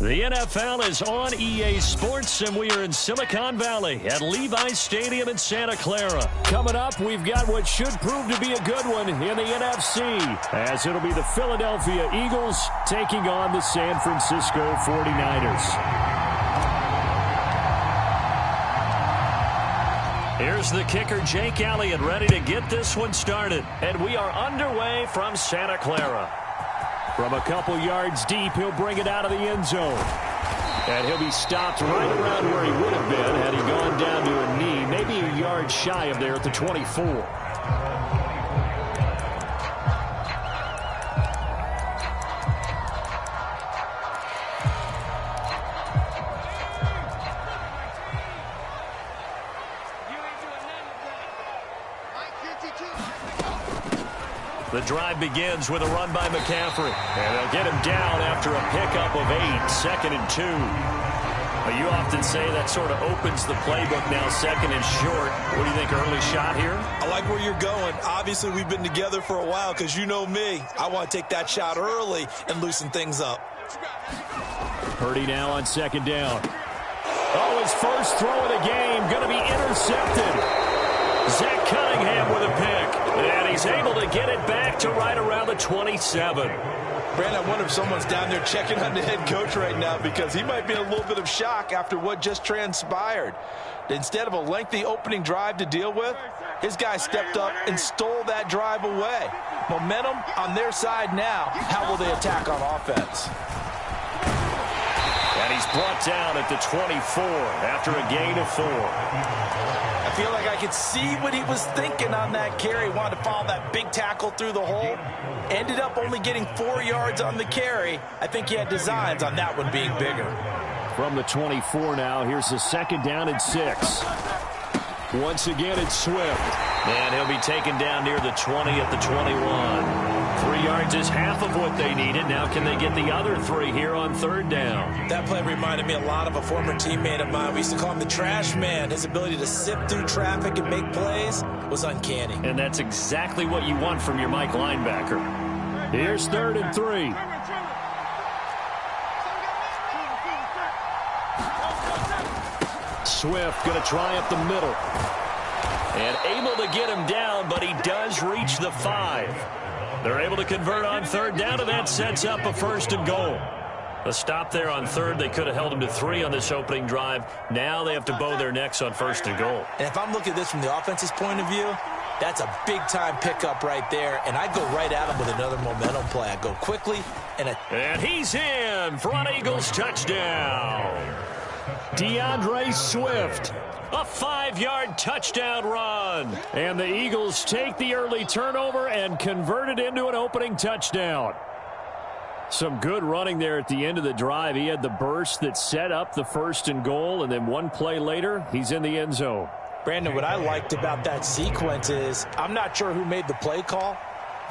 The NFL is on EA Sports, and we are in Silicon Valley at Levi's Stadium in Santa Clara. Coming up, we've got what should prove to be a good one in the NFC, as it'll be the Philadelphia Eagles taking on the San Francisco 49ers. Here's the kicker, Jake Elliott, ready to get this one started. And we are underway from Santa Clara. From a couple yards deep, he'll bring it out of the end zone. And he'll be stopped right around where he would have been had he gone down to a knee, maybe a yard shy of there at the 24. The drive begins with a run by McCaffrey. And they'll get him down after a pickup of 8, 2nd and 2. But you often say that sort of opens the playbook now, 2nd and short. What do you think, early shot here? I like where you're going. Obviously, we've been together for a while because you know me. I want to take that shot early and loosen things up. Purdy now on 2nd down. Oh, his first throw of the game going to be intercepted. Zach Cunningham with a pick. And he's able to get it back to right around the 27. Brandon, I wonder if someone's down there checking on the head coach right now because he might be in a little bit of shock after what just transpired. Instead of a lengthy opening drive to deal with, his guy stepped up and stole that drive away. Momentum on their side now. How will they attack on offense? And he's brought down at the 24 after a gain of 4. I feel like I could see what he was thinking on that carry. Wanted to follow that big tackle through the hole. Ended up only getting 4 yards on the carry. I think he had designs on that one being bigger. From the 24 now, here's the 2nd down and 6. Once again, it's Swift. And he'll be taken down near the 20 at the 21. 3 yards is half of what they needed. Now can they get the other 3 here on 3rd down? That play reminded me a lot of a former teammate of mine. We used to call him the trash man. His ability to sift through traffic and make plays was uncanny. And that's exactly what you want from your Mike linebacker. Here's 3rd and 3. Swift going to try up the middle. And able to get him down, but he does reach the 5. They're able to convert on 3rd down, and that sets up a 1st and goal. A stop there on 3rd. They could have held him to 3 on this opening drive. Now they have to bow their necks on 1st and goal. And if I'm looking at this from the offense's point of view, that's a big-time pickup right there, and I go right at him with another momentum play. I go quickly. And he's in for an Eagles touchdown. DeAndre Swift. A 5-yard touchdown run. And the Eagles take the early turnover and convert it into an opening touchdown. Some good running there at the end of the drive. He had the burst that set up the 1st and goal, and then one play later, he's in the end zone. Brandon, what I liked about that sequence is I'm not sure who made the play call,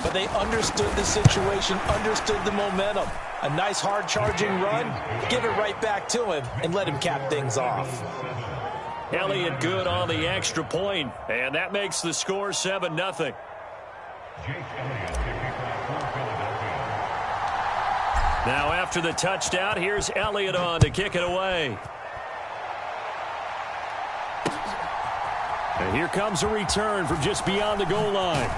but they understood the situation, understood the momentum. A nice hard-charging run, give it right back to him, and let him cap things off. Elliott good on the extra point, and that makes the score 7-0. Now after the touchdown, here's Elliott on to kick it away. And here comes a return from just beyond the goal line.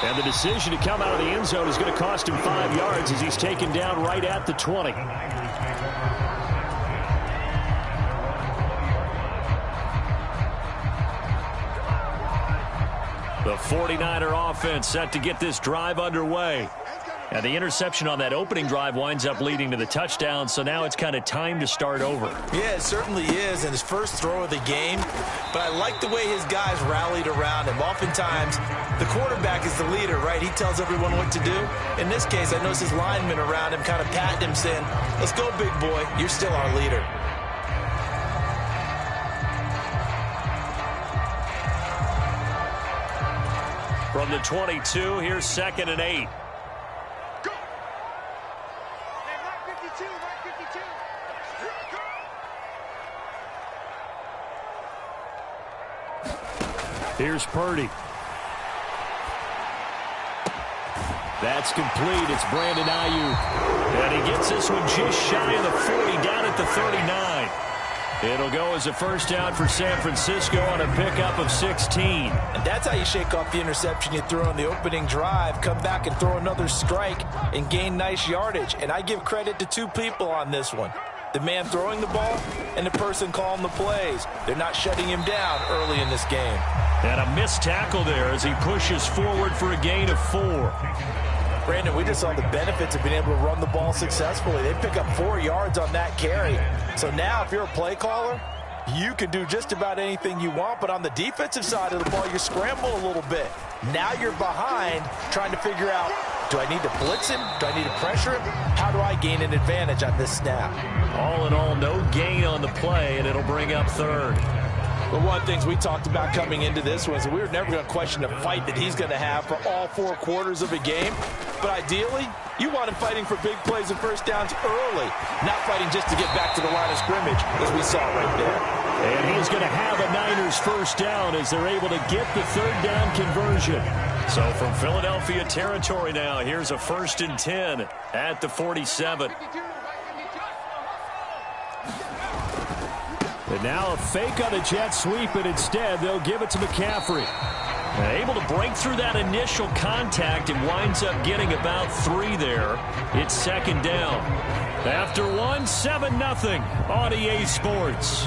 And the decision to come out of the end zone is going to cost him 5 yards as he's taken down right at the 20. The 49er offense set to get this drive underway. And the interception on that opening drive winds up leading to the touchdown, so now it's kind of time to start over. Yeah, it certainly is, and his first throw of the game. But I like the way his guys rallied around him. Oftentimes, the quarterback is the leader, right? He tells everyone what to do. In this case, I noticed his linemen around him kind of patting him, saying, "Let's go, big boy. You're still our leader." From the 22, here's 2nd and 8. Here's Purdy. That's complete. It's Brandon Ayuk. And he gets this one just shy of the 40, down at the 39. It'll go as a first down for San Francisco on a pickup of 16. And that's how you shake off the interception you threw on the opening drive, come back and throw another strike and gain nice yardage. And I give credit to two people on this one. The man throwing the ball and the person calling the plays. They're not shutting him down early in this game. And a missed tackle there as he pushes forward for a gain of 4. Brandon, we just saw the benefits of being able to run the ball successfully. They pick up 4 yards on that carry. So now if you're a play caller, you can do just about anything you want. But on the defensive side of the ball, you scramble a little bit. Now you're behind trying to figure out, do I need to blitz him? Do I need to pressure him? How do I gain an advantage on this snap? All in all, no gain on the play, and it'll bring up 3rd. But one of the things we talked about coming into this was that we were never going to question the fight that he's going to have for all 4 quarters of a game. But ideally, you want him fighting for big plays and first downs early, not fighting just to get back to the line of scrimmage, as we saw right there. And he's going to have a Niners first down as they're able to get the 3rd down conversion. So from Philadelphia territory now, here's a 1st and 10 at the 47. And now a fake on the jet sweep, and instead they'll give it to McCaffrey. Able to break through that initial contact and winds up getting about 3 there. It's 2nd down. After 1, 7-0 on EA Sports.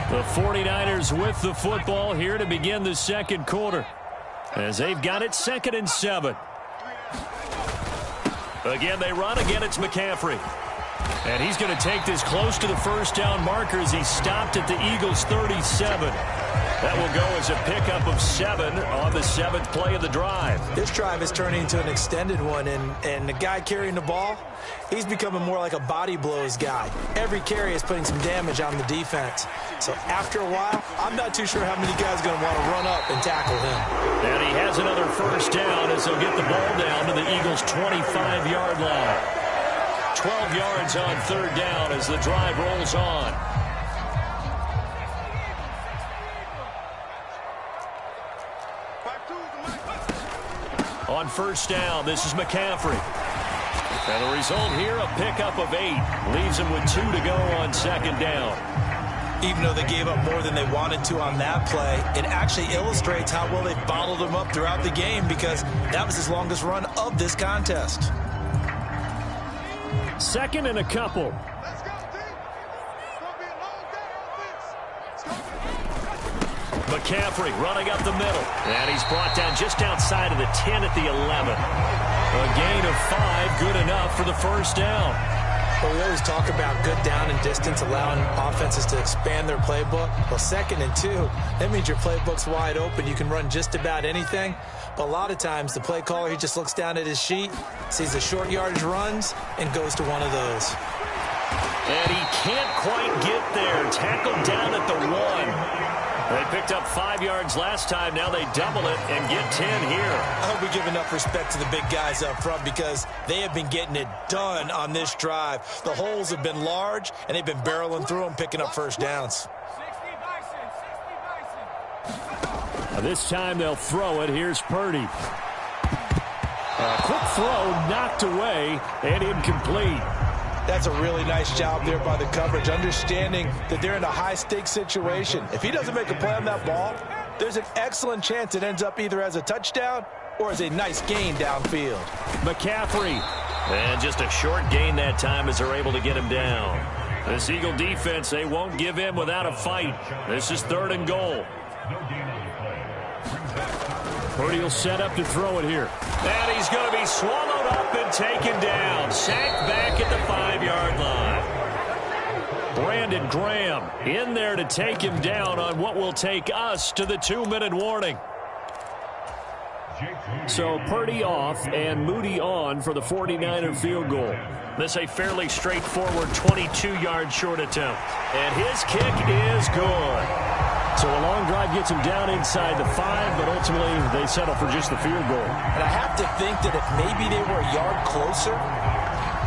The 49ers with the football here to begin the 2nd quarter, as they've got it 2nd and 7. Again, they run. Again, it's McCaffrey. And he's going to take this close to the first down marker as he stopped at the Eagles' 37. That will go as a pickup of 7 on the 7th play of the drive. This drive is turning into an extended one, and the guy carrying the ball, he's becoming more like a body blows guy. Every carry is putting some damage on the defense. So after a while, I'm not too sure how many guys are going to want to run up and tackle him. And he has another first down as he'll get the ball down to the Eagles' 25-yard line. 12 yards on 3rd down as the drive rolls on. On first down, this is McCaffrey. And the result here, a pickup of 8. Leaves him with 2 to go on 2nd down. Even though they gave up more than they wanted to on that play, it actually illustrates how well they've bottled him up throughout the game, because that was his longest run of this contest. 2nd and a couple. McCaffrey running up the middle. And he's brought down just outside of the 10 at the 11. A gain of 5, good enough for the first down. Well, we always talk about good down and distance, allowing offenses to expand their playbook. Well, 2nd and 2, that means your playbook's wide open. You can run just about anything. But a lot of times, the play caller, he just looks down at his sheet, sees the short yardage runs, and goes to one of those. And he can't quite get there. Tackled down at the 1. They picked up 5 yards last time. Now they double it and get 10 here. I hope we give enough respect to the big guys up front, because they have been getting it done on this drive. The holes have been large, and they've been barreling through them, picking up first downs. This time they'll throw it. Here's Purdy. A quick throw knocked away and incomplete. That's a really nice job there by the coverage, understanding that they're in a high-stakes situation. If he doesn't make a play on that ball, there's an excellent chance it ends up either as a touchdown or as a nice gain downfield. McCaffrey. And just a short gain that time as they're able to get him down. This Eagle defense, they won't give in without a fight. This is 3rd and goal. Purdy will set up to throw it here. And he's going to be swallowed up and taken down. Sacked back at the 5-yard line. Brandon Graham in there to take him down on what will take us to the 2-minute warning. So Purdy off and Moody on for the 49er field goal. This a fairly straightforward 22-yard short attempt. And his kick is good. So a long drive gets him down inside the 5, but ultimately they settle for just the field goal. And I have to think that if maybe they were a yard closer,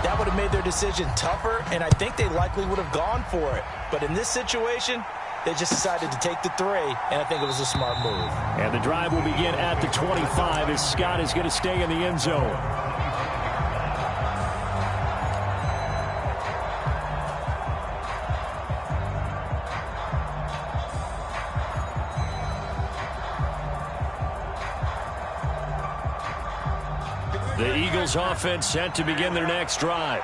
that would have made their decision tougher, and I think they likely would have gone for it. But in this situation, They just decided to take the 3, and I think it was a smart move. And the drive will begin at the 25 as Scott is going to stay in the end zone. The Eagles offense set to begin their next drive.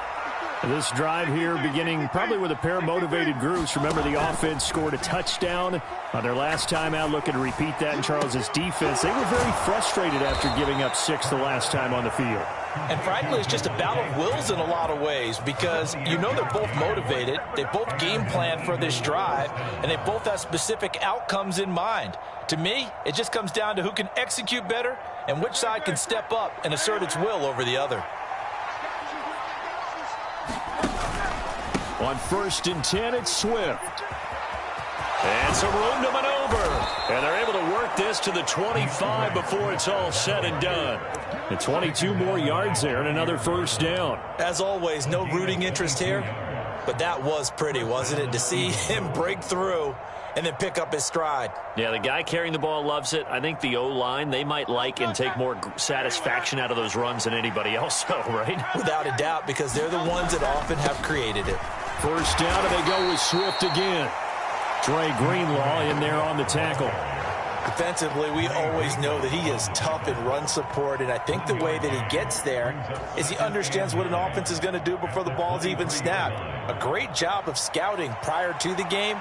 This drive here beginning probably with a pair of motivated groups. Remember, the offense scored a touchdown on their last time out. Looking to repeat that in Charles's defense. They were very frustrated after giving up 6 the last time on the field. And frankly, it's just a battle of wills in a lot of ways because you know they're both motivated. They both game plan for this drive, and they both have specific outcomes in mind. To me, it just comes down to who can execute better and which side can step up and assert its will over the other. On 1st and 10, it's Swift. And some room to maneuver. And they're able to work this to the 25 before it's all said and done. And 22 more yards there and another first down. As always, no rooting interest here. But that was pretty, wasn't it? To see him break through and then pick up his stride. Yeah, the guy carrying the ball loves it. I think the O-line, they might like and take more satisfaction out of those runs than anybody else, though, right? Without a doubt, because they're the ones that often have created it. First down, and they go with Swift again. Trey Greenlaw in there on the tackle. Defensively, we always know that he is tough in run support, and I think the way that he gets there is he understands what an offense is going to do before the ball's even snapped. A great job of scouting prior to the game,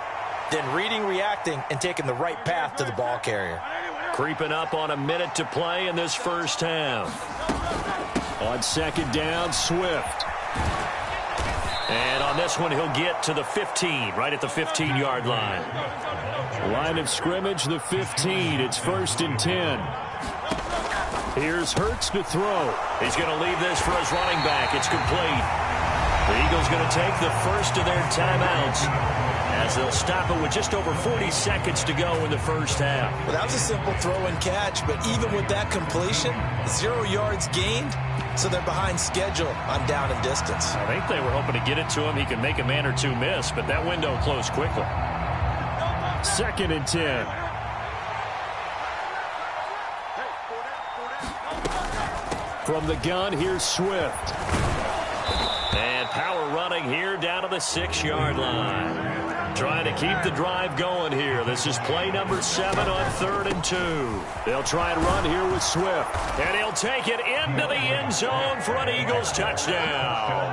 then reading, reacting, and taking the right path to the ball carrier. Creeping up on a minute to play in this first half. On 2nd down, Swift. And on this one, he'll get to the 15, right at the 15-yard line. Line of scrimmage, the 15. It's 1st and 10. Here's Hurts to throw. He's going to leave this for his running back. It's complete. The Eagles going to take the first of their timeouts as they'll stop it with just over 40 seconds to go in the first half. Well, that was a simple throw and catch, but even with that completion, 0 yards gained, so they're behind schedule on down and distance. I think they were hoping to get it to him. He could make a man or two miss, but that window closed quickly. 2nd and 10. From the gun, here's Swift. And power running here down to the 6-yard line. Trying to keep the drive going here. This is play number 7 on 3rd and 2. They'll try and run here with Swift. And he'll take it into the end zone for an Eagles touchdown.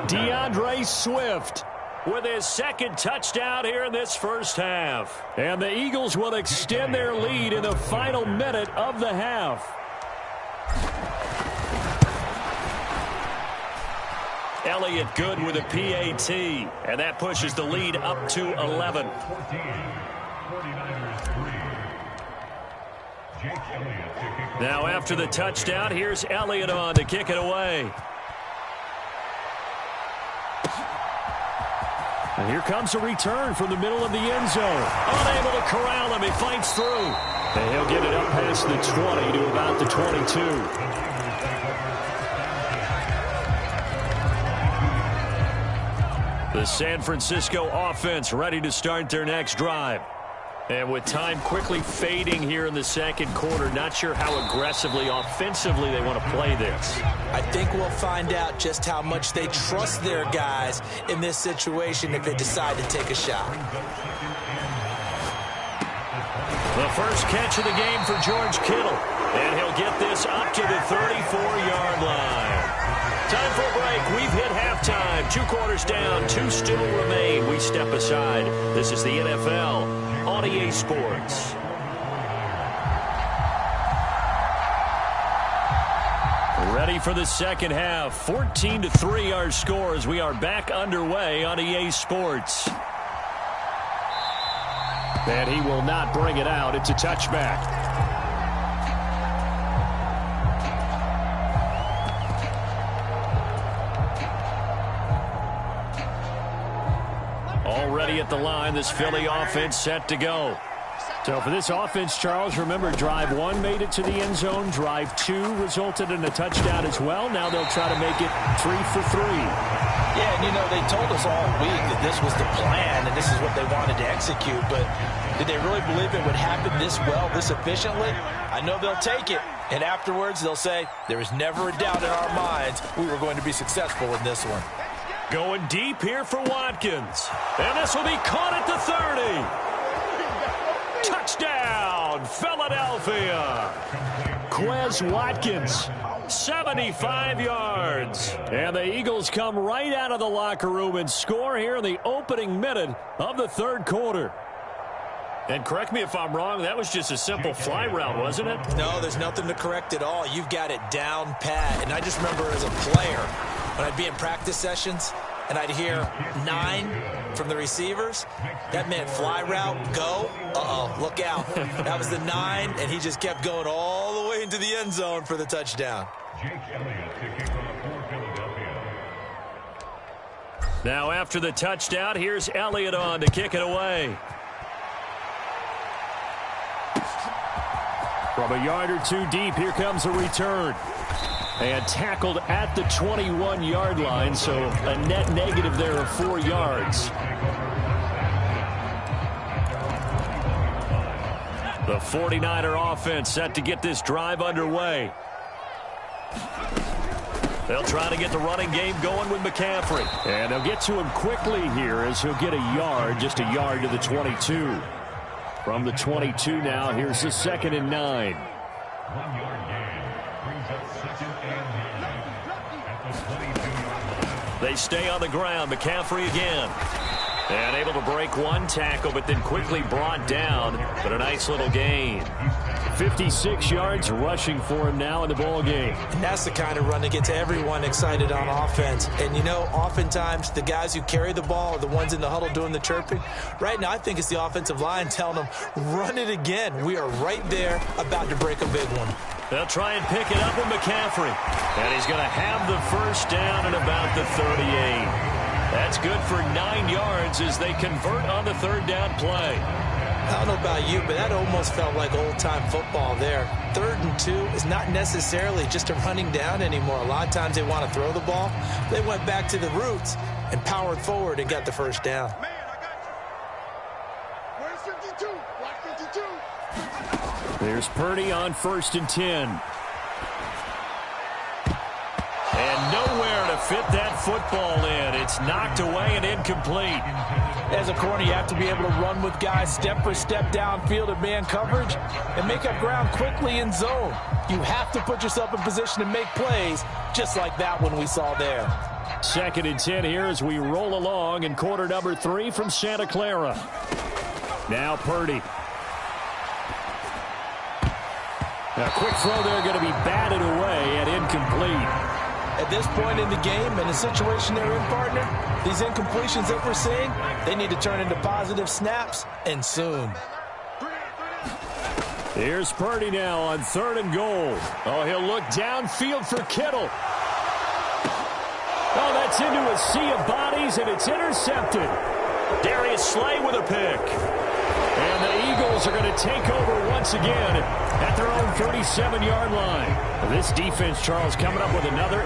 DeAndre Swift with his 2nd touchdown here in this first half. And the Eagles will extend their lead in the final minute of the half. Elliott good with a PAT, and that pushes the lead up to 11. Now after the touchdown, here's Elliott on to kick it away. And here comes a return from the middle of the end zone. Unable to corral him, he fights through. And he'll get it up past the 20 to about the 22. The San Francisco offense ready to start their next drive. And with time quickly fading here in the 2nd quarter, not sure how aggressively, offensively they want to play this. I think we'll find out just how much they trust their guys in this situation if they decide to take a shot. The first catch of the game for George Kittle. And he'll get this up to the 34-yard line. Time for a break. We've hit halftime. 2 quarters down. 2 still remain. We step aside. This is the NFL on EA Sports. Ready for the second half. 14-3 our score as we are back underway on EA Sports. And he will not bring it out. It's a touchback. Already at the line, this Philly offense set to go. So for this offense, Charles, remember, drive 1 made it to the end zone. Drive 2 resulted in a touchdown as well. Now they'll try to make it 3 for 3. Yeah, and, you know, they told us all week that this was the plan and this is what they wanted to execute. But did they really believe it would happen this well, this efficiently? I know they'll take it. And afterwards, they'll say, there was never a doubt in our minds we were going to be successful in this one. Going deep here for Watkins. And this will be caught at the 30. Touchdown, Philadelphia. Quez Watkins, 75 yards. And the Eagles come right out of the locker room and score here in the opening minute of the third quarter. And correct me if I'm wrong, that was just a simple fly route, wasn't it? No, there's nothing to correct at all. You've got it down pat. And I just remember as a player, when I'd be in practice sessions and I'd hear 9 from the receivers, that meant fly route, go, look out. That was the 9, and he just kept going all the way into the end zone for the touchdown. Now after the touchdown, here's Elliott on to kick it away. From a yard or 2 deep, here comes a return. And tackled at the 21-yard line, so a net negative there of 4 yards. The 49er offense set to get this drive underway. They'll try to get the running game going with McCaffrey. And they'll get to him quickly here as he'll get a yard, just a yard to the 22. From the 22 now, here's the 2nd and 9. 1 yard gain brings up 2nd and 9 at the 22 yard. They stay on the ground. McCaffrey again. And able to break 1 tackle, but then quickly brought down. But a nice little gain. 56 yards rushing for him now in the ball game. And that's the kind of run that gets everyone excited on offense. And, you know, oftentimes the guys who carry the ball are the ones in the huddle doing the chirping. Right now, I think it's the offensive line telling them, run it again. We are right there about to break a big one. They'll try and pick it up with McCaffrey. And he's going to have the first down at about the 38. That's good for 9 yards as they convert on the 3rd down play. I don't know about you, but that almost felt like old-time football there. 3rd and 2 is not necessarily just a running down anymore. A lot of times they want to throw the ball. They went back to the roots and powered forward and got the first down. Man, I got you. Where's 52? Block 52. There's Purdy on 1st and 10. And nowhere to fit that football in. It's knocked away and incomplete. As a corner, you have to be able to run with guys step for step downfield at man coverage and make up ground quickly in zone. You have to put yourself in position to make plays just like that one we saw there. 2nd and 10 here as we roll along in quarter number 3 from Santa Clara. Now Purdy. A quick throw there going to be batted away and incomplete. At this point in the game and the situation they're in, partner, these incompletions that we're seeing, they need to turn into positive snaps, and soon. Here's Purdy now on 3rd and goal. Oh, he'll look downfield for Kittle. Oh, that's into a sea of bodies, and it's intercepted. Darius Slay with a pick. And the Eagles are going to take over once again at their own 37-yard line. This defense, Charles, coming up with another